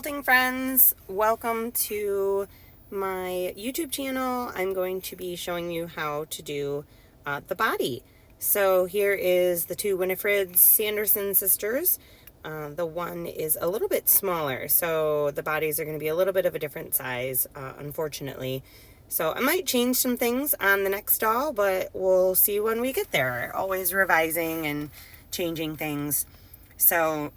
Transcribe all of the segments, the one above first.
felting friends, welcome to my YouTube channel. I'm going to be showing you how to do the body. So here is the two Winifred Sanderson sisters. The one is a little bit smaller, so the bodies are going to be a little bit of a different size, unfortunately. So I might change some things on the next doll, but we'll see when we get there. Always revising and changing things. So,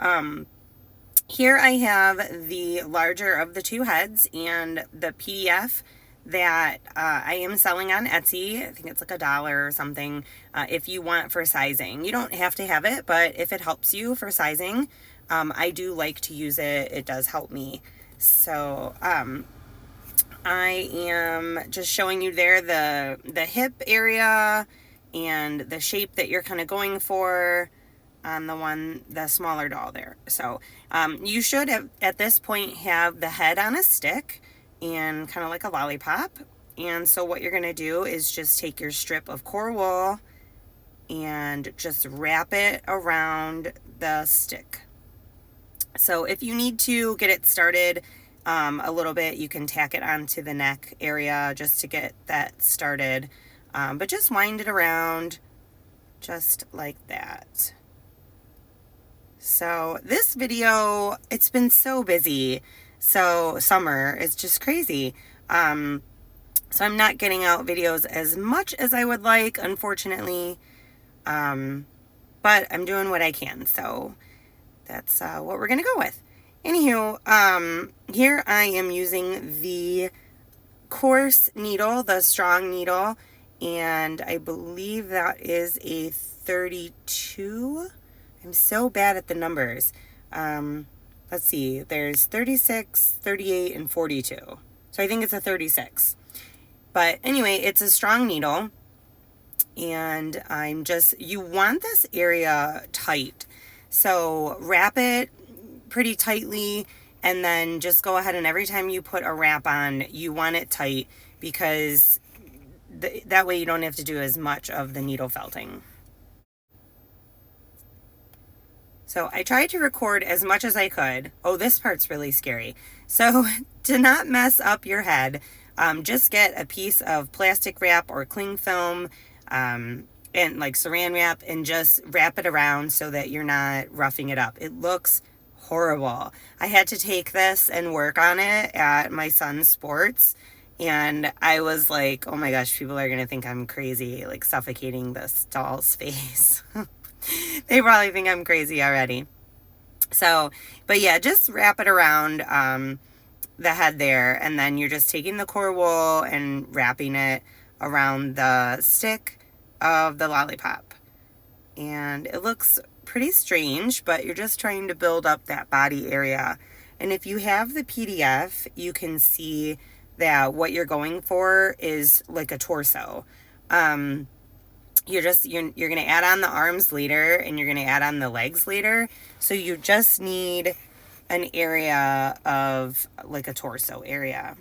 here I have the larger of the two heads and the PDF that I am selling on Etsy. I think it's like $1 or something if you want for sizing. You don't have to have it, but if it helps you for sizing, I do like to use it. It does help me. So I am just showing you there the hip area and the shape that you're kind of going for on the smaller doll there. So you should have, at this point, have the head on a stick and kind of like a lollipop. And so what you're going to do is just take your strip of core wool and just wrap it around the stick. So if you need to get it started a little bit, you can tack it onto the neck area just to get that started. But just wind it around just like that. So this video, it's been so busy. So summer is just crazy. So I'm not getting out videos as much as I would like, unfortunately. But I'm doing what I can. So that's what we're going to go with. Anywho, here I am using the coarse needle, the strong needle, and I believe that is a 32. I'm so bad at the numbers. Let's see, there's 36, 38, and 42. So I think it's a 36. But anyway, it's a strong needle. And you want this area tight. So wrap it pretty tightly. And then just go ahead and every time you put a wrap on, you want it tight. Because that way you don't have to do as much of the needle felting. So I tried to record as much as I could. Oh, this part's really scary. So to not mess up your head, just get a piece of plastic wrap or cling film and like saran wrap and just wrap it around so that you're not roughing it up. It looks horrible. I had to take this and work on it at my son's sports. And I was like, oh my gosh, people are going to think I'm crazy, like suffocating this doll's face. They probably think I'm crazy already. So, but yeah, just wrap it around the head there. And then you're just taking the core wool and wrapping it around the stick of the lollipop. And it looks pretty strange, but you're just trying to build up that body area. And if you have the PDF, you can see that what you're going for is like a torso. You're going to add on the arms later and you're going to add on the legs later. So you just need an area of like a torso area.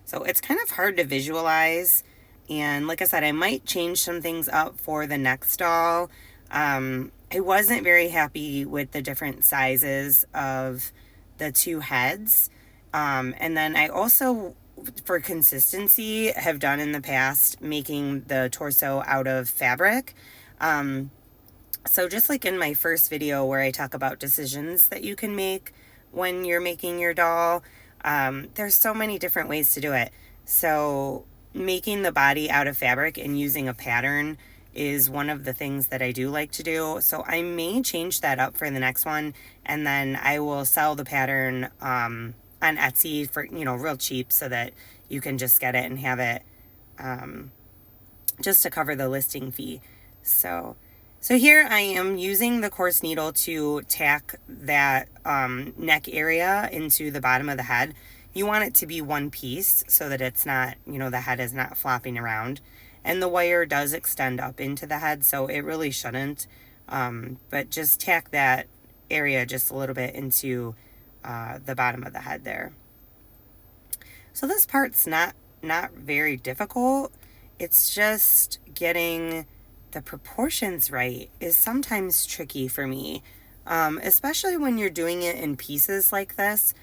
So it's kind of hard to visualize. And like I said, I might change some things up for the next doll. I wasn't very happy with the different sizes of the two heads. And then I also, for consistency, have done in the past making the torso out of fabric. So just like in my first video where I talk about decisions that you can make when you're making your doll, there's so many different ways to do it. So making the body out of fabric and using a pattern is one of the things that I do like to do. So I may change that up for the next one, and then I will sell the pattern on Etsy for, real cheap so that you can just get it and have it just to cover the listing fee. So here I am using the coarse needle to tack that neck area into the bottom of the head. You want it to be one piece so that it's not, the head is not flopping around. And the wire does extend up into the head, so it really shouldn't. But just tack that area just a little bit into the bottom of the head there. So this part's not very difficult. It's just getting the proportions right is sometimes tricky for me. especially when you're doing it in pieces like this.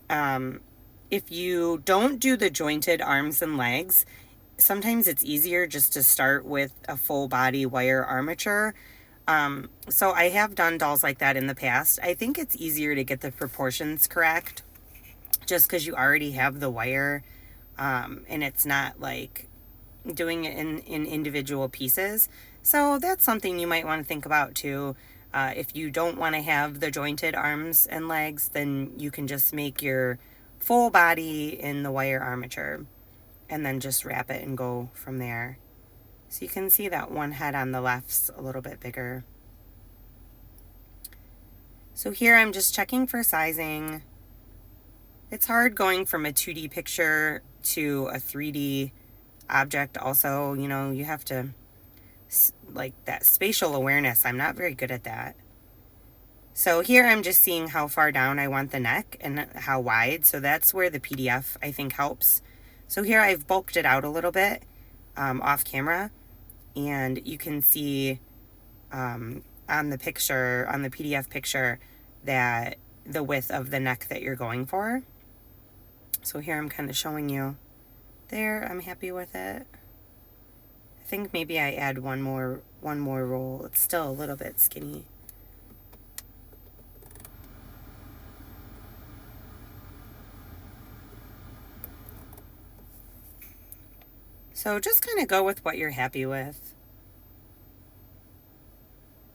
If you don't do the jointed arms and legs, sometimes it's easier just to start with a full body wire armature. So I have done dolls like that in the past. I think it's easier to get the proportions correct just because you already have the wire, and it's not like doing it in individual pieces. So that's something you might want to think about too. If you don't want to have the jointed arms and legs, then you can just make your full body in the wire armature and then just wrap it and go from there. So you can see that one head on the left's a little bit bigger. So here I'm just checking for sizing. It's hard going from a 2D picture to a 3D object also. You know, you have to, like, that spatial awareness. I'm not very good at that. So here I'm just seeing how far down I want the neck and how wide. So that's where the PDF, I think, helps. So here I've bulked it out a little bit off camera. And you can see on the picture, on the PDF picture, that the width of the neck that you're going for. So here I'm kind of showing you there. I'm happy with it. I think maybe I add one more roll. It's still a little bit skinny. So just kind of go with what you're happy with.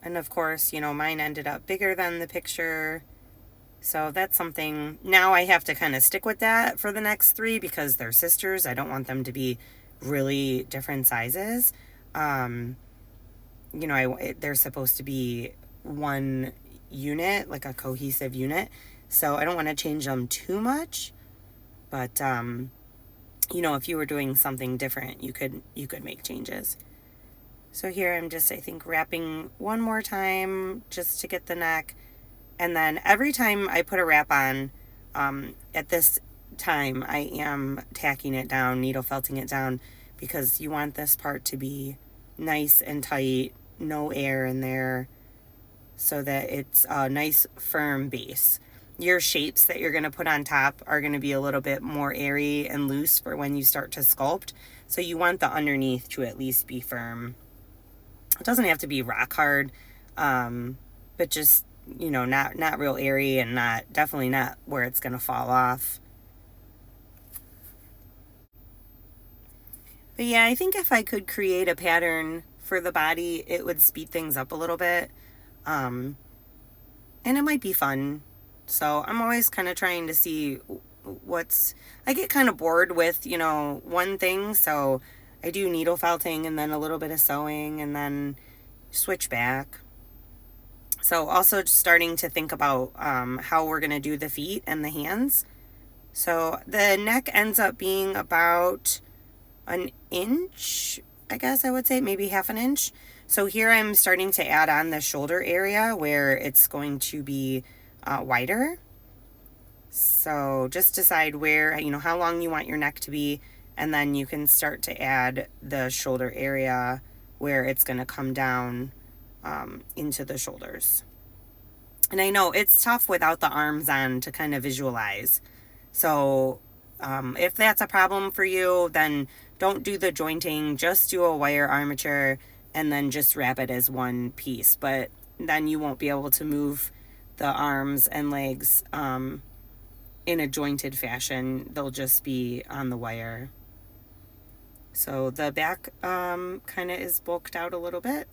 And of course, you know, mine ended up bigger than the picture. So that's something, now I have to kind of stick with that for the next 3 because they're sisters. I don't want them to be really different sizes. You know, they're supposed to be one unit, like a cohesive unit. So I don't want to change them too much. But, you know, if you were doing something different, you could make changes. So here I'm just, I think, wrapping one more time just to get the neck. And then every time I put a wrap on, at this time, I am tacking it down, needle felting it down, because you want this part to be nice and tight, no air in there, so that it's a nice firm base. Your shapes that you're going to put on top are going to be a little bit more airy and loose for when you start to sculpt. So you want the underneath to at least be firm. It doesn't have to be rock hard, but just, you know, not real airy and definitely not where it's going to fall off. But yeah, I think if I could create a pattern for the body, it would speed things up a little bit. And it might be fun. So I'm always kind of trying to see I get kind of bored with, you know, one thing. So I do needle felting and then a little bit of sewing and then switch back. So also starting to think about how we're going to do the feet and the hands. So the neck ends up being about an inch, I guess I would say, maybe half an inch. So here I'm starting to add on the shoulder area where it's going to be wider. So just decide where, you know, how long you want your neck to be, and then you can start to add the shoulder area where it's going to come down into the shoulders. And I know it's tough without the arms on to kind of visualize. So if that's a problem for you, then don't do the jointing, just do a wire armature and then just wrap it as one piece. But then you won't be able to move the arms and legs in a jointed fashion. They'll just be on the wire. So the back kind of is bulked out a little bit.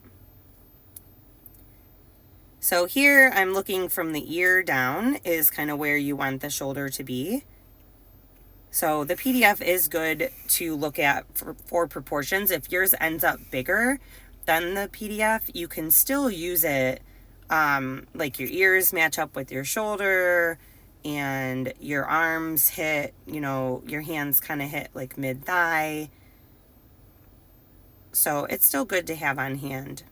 So here I'm looking from the ear down is kind of where you want the shoulder to be. So the PDF is good to look at for proportions. If yours ends up bigger than the PDF, you can still use it. Like your ears match up with your shoulder and your arms hit, you know, your hands kind of hit like mid-thigh. So it's still good to have on hand,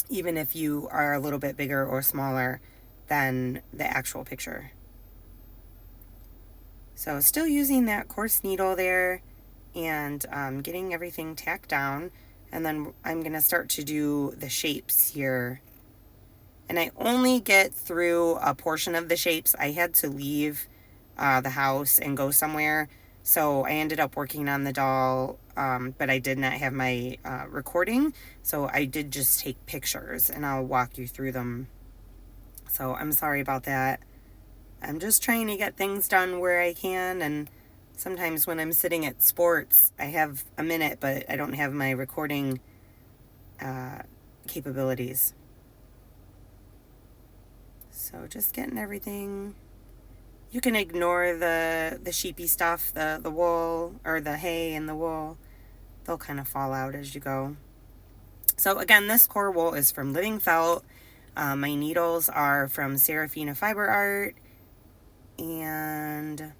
even if you are a little bit bigger or smaller than the actual picture. So still using that coarse needle there and getting everything tacked down. And then I'm going to start to do the shapes here. And I only get through a portion of the shapes. I had to leave the house and go somewhere. So I ended up working on the doll, but I did not have my recording. So I did just take pictures, and I'll walk you through them. So I'm sorry about that. I'm just trying to get things done where I can, and sometimes when I'm sitting at sports, I have a minute, but I don't have my recording capabilities. So just getting everything. You can ignore the sheepy stuff, the wool or the hay and the wool. They'll kind of fall out as you go. So again, this core wool is from Living Felt. My needles are from Serafina Fiber Art. And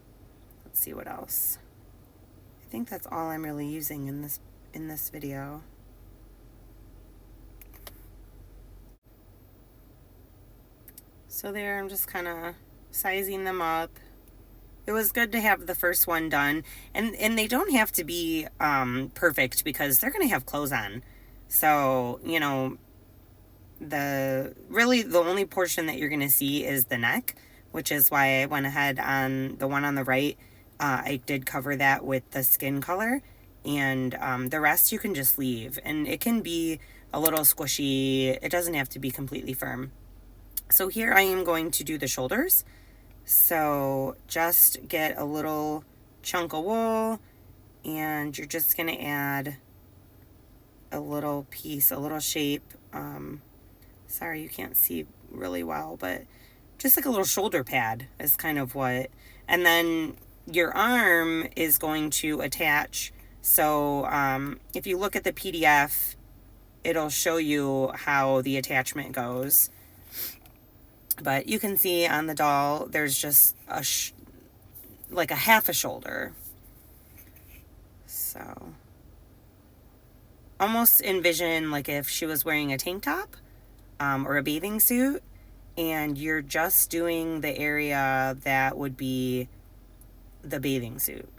let's see what else. I think that's all I'm really using in this video. So there, I'm just kind of sizing them up. It was good to have the first one done, and they don't have to be perfect because they're going to have clothes on. So, you know, the only portion that you're going to see is the neck, which is why I went ahead on the one on the right. I did cover that with the skin color, and the rest you can just leave, and it can be a little squishy. It doesn't have to be completely firm. So here I am going to do the shoulders. So just get a little chunk of wool, and you're just going to add a little piece, a little shape. Sorry, you can't see really well, but just like a little shoulder pad is kind of what. And then your arm is going to attach. So if you look at the PDF, it'll show you how the attachment goes. But you can see on the doll, there's just like a half a shoulder. So almost envision like if she was wearing a tank top or a bathing suit, and you're just doing the area that would be the bathing suit.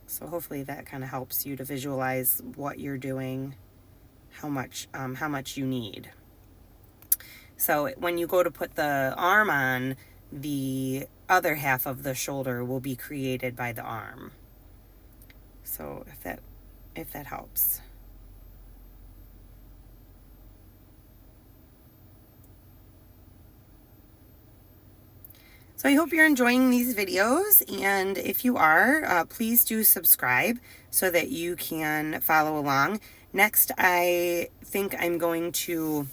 So hopefully that kind of helps you to visualize what you're doing, how much you need. So when you go to put the arm on, the other half of the shoulder will be created by the arm. So if that helps. So I hope you're enjoying these videos, and if you are, please do subscribe so that you can follow along. Next, I think I'm going to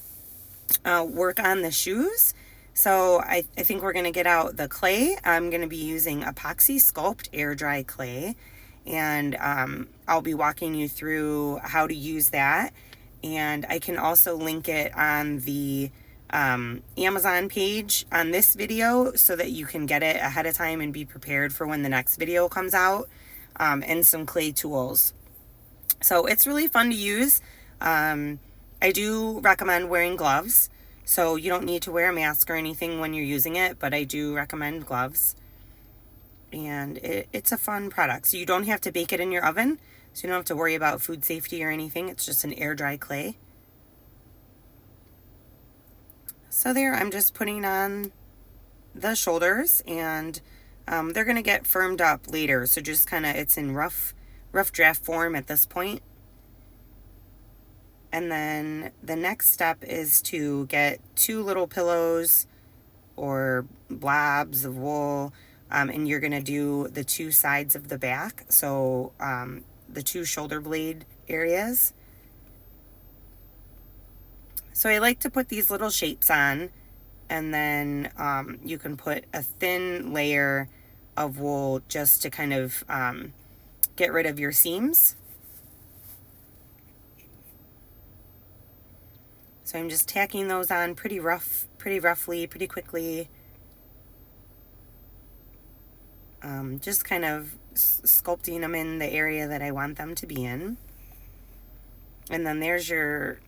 work on the shoes. So I think we're going to get out the clay. I'm going to be using Epoxy Sculpt Air Dry Clay, and I'll be walking you through how to use that. And I can also link it on the Amazon page on this video so that you can get it ahead of time and be prepared for when the next video comes out, and some clay tools. So it's really fun to use. I do recommend wearing gloves, so you don't need to wear a mask or anything when you're using it, but I do recommend gloves. And it's a fun product. So you don't have to bake it in your oven, so you don't have to worry about food safety or anything. It's just an air dry clay. So there, I'm just putting on the shoulders, and they're going to get firmed up later. So just kind of, it's in rough draft form at this point. And then the next step is to get 2 little pillows or blobs of wool, and you're going to do the 2 sides of the back. So the 2 shoulder blade areas. So I like to put these little shapes on, and then you can put a thin layer of wool just to kind of get rid of your seams. So I'm just tacking those on pretty roughly, pretty quickly. Just kind of sculpting them in the area that I want them to be in. And then there's your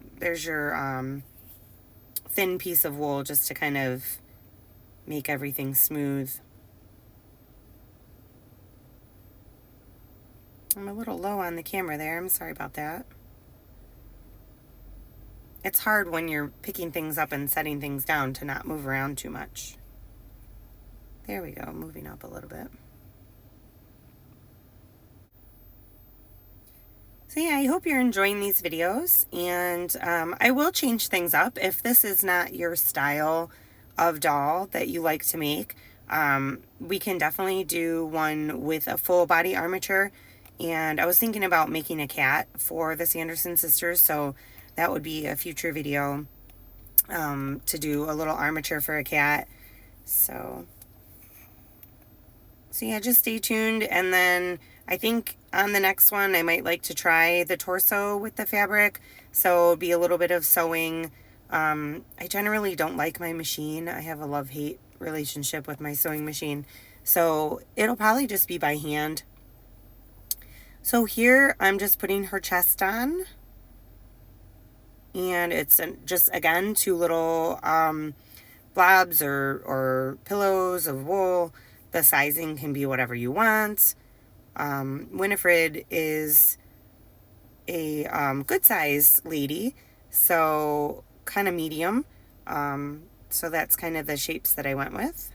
thin piece of wool just to kind of make everything smooth. I'm a little low on the camera there. I'm sorry about that. it's hard when you're picking things up and setting things down to not move around too much. There we go, moving up a little bit. So yeah, I hope you're enjoying these videos, and I will change things up. If this is not your style of doll that you like to make, we can definitely do one with a full body armature. And I was thinking about making a cat for the Sanderson sisters, so that would be a future video, to do a little armature for a cat. So yeah, just stay tuned. And then I think on the next one, I might like to try the torso with the fabric. So it'll be a little bit of sewing. I generally don't like my machine. I have a love-hate relationship with my sewing machine. So it'll probably just be by hand. So here I'm just putting her chest on. And it's just, again, 2 little blobs or pillows of wool. The sizing can be whatever you want. Winifred is a good size lady, so kind of medium. So that's kind of the shapes that I went with.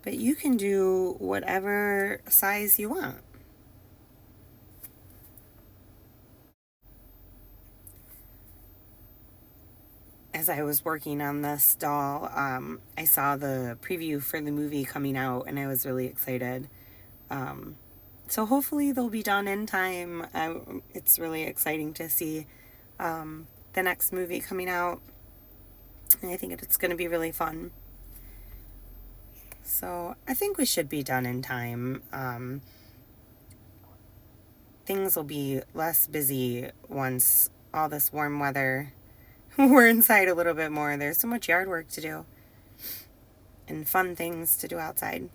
But you can do whatever size you want. As I was working on this doll, I saw the preview for the movie coming out, and I was really excited. So hopefully they'll be done in time. It's really exciting to see the next movie coming out, and I think it's going to be really fun. So I think we should be done in time. Things will be less busy once all this warm weather, we're inside a little bit more. There's so much yard work to do and fun things to do outside.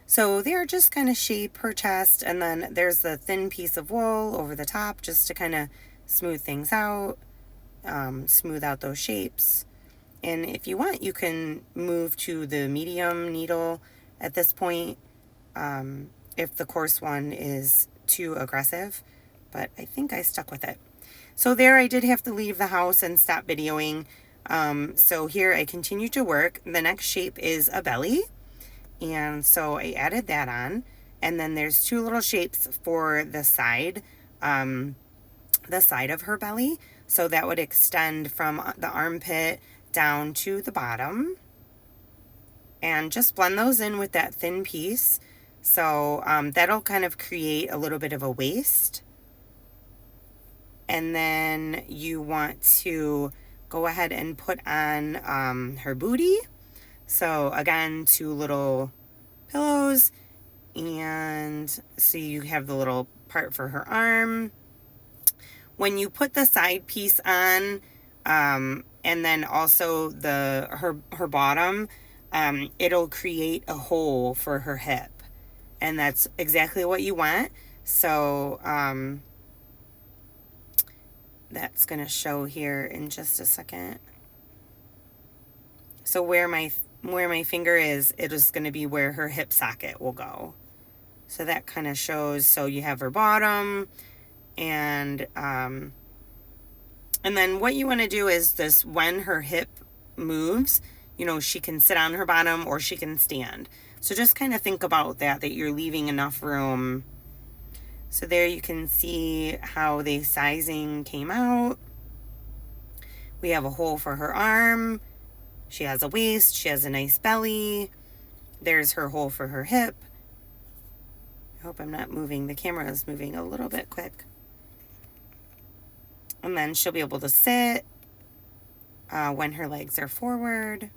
So they're just kind of shape her chest, and then there's the thin piece of wool over the top just to kind of smooth things out, smooth out those shapes. And if you want, you can move to the medium needle at this point, if the coarse one is too aggressive, but I think I stuck with it. So there I did have to leave the house and stop videoing. So here I continue to work. The next shape is a belly. And so I added that on. And then there's 2 little shapes for the side of her belly. So that would extend from the armpit down to the bottom. And just blend those in with that thin piece. So that'll kind of create a little bit of a waist. And then you want to go ahead and put on her booty. So again, 2 little pillows. And so you have the little part for her arm. When you put the side piece on, and then also her bottom, it'll create a hole for her hip. And that's exactly what you want. So that's going to show here in just a second. So where my finger is, it is going to be where her hip socket will go. So that kind of shows. So you have her bottom, and then what you want to do is this: when her hip moves, you know, she can sit on her bottom or she can stand. So just kind of think about that you're leaving enough room. So there you can see how the sizing came out. We have a hole for her arm. She has a waist. She has a nice belly. There's her hole for her hip. I hope I'm not moving. The camera is moving a little bit quick. And then she'll be able to sit when her legs are forward.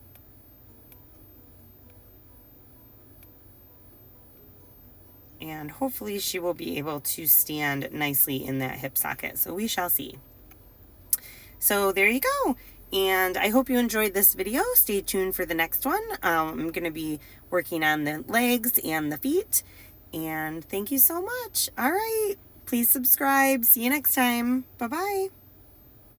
And hopefully she will be able to stand nicely in that hip socket. So we shall see. So there you go. And I hope you enjoyed this video. Stay tuned for the next one. I'm going to be working on the legs and the feet. And thank you so much. All right. Please subscribe. See you next time. Bye-bye.